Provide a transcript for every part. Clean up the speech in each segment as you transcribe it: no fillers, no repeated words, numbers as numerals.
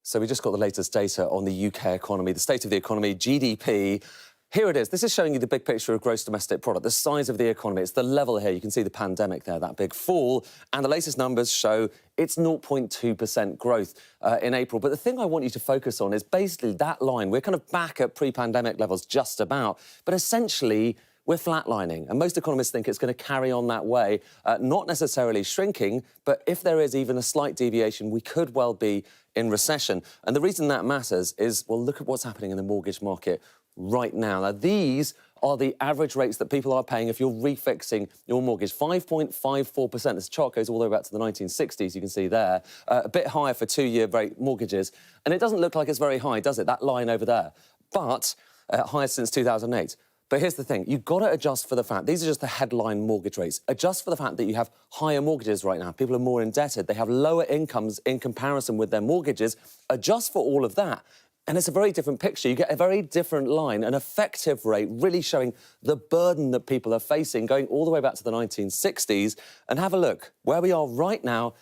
So we just got the latest data on the UK economy, the state of the economy, GDP. Here it is. This is showing you the big picture of gross domestic product, the size of the economy. It's the level here. You can see the pandemic there, that big fall. And the latest numbers show it's 0.2% growth in April. But the thing I want you to focus on is basically that line. We're kind of back at pre-pandemic levels just about. But essentially, we're flatlining, and most economists think it's going to carry on that way, not necessarily shrinking, but if there is even a slight deviation, we could well be in recession. And the reason that matters is, well, look at what's happening in the mortgage market right now. Now, these are the average rates that people are paying if you're refixing your mortgage. 5.54%. This chart goes all the way back to the 1960s, you can see there. A bit higher for two-year rate mortgages. And it doesn't look like it's very high, does it? That line over there. But highest since 2008. But here's the thing, you've got to adjust for the fact, these are just the headline mortgage rates, adjust for the fact that you have higher mortgages right now, people are more indebted, they have lower incomes in comparison with their mortgages, adjust for all of that, and it's a very different picture. You get a very different line, an effective rate really showing the burden that people are facing, going all the way back to the 1960s, and have a look, where we are right now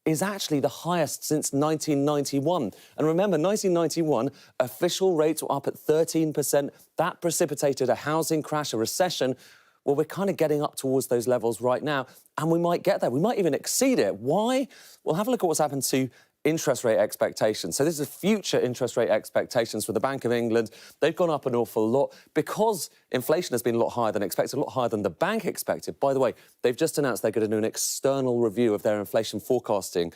is actually the highest since 1991. And remember, 1991, official rates were up at 13%. That precipitated a housing crash, a recession. Well, we're kind of getting up towards those levels right now, and we might get there. We might even exceed it. Why? Well, have a look at what's happened to interest rate expectations. So this is future interest rate expectations for the Bank of England. They've gone up an awful lot because inflation has been a lot higher than expected, a lot higher than the bank expected. By the way, they've just announced they're going to do an external review of their inflation forecasting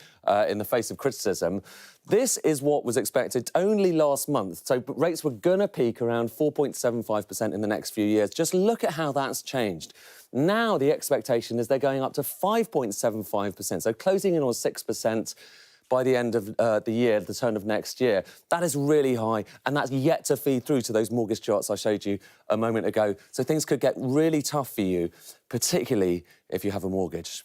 in the face of criticism. This is what was expected only last month. So rates were going to peak around 4.75% in the next few years. Just look at how that's changed. Now the expectation is they're going up to 5.75%, so closing in on 6%. By the end of the year, the turn of next year. That is really high, and that's yet to feed through to those mortgage charts I showed you a moment ago. So things could get really tough for you, particularly if you have a mortgage.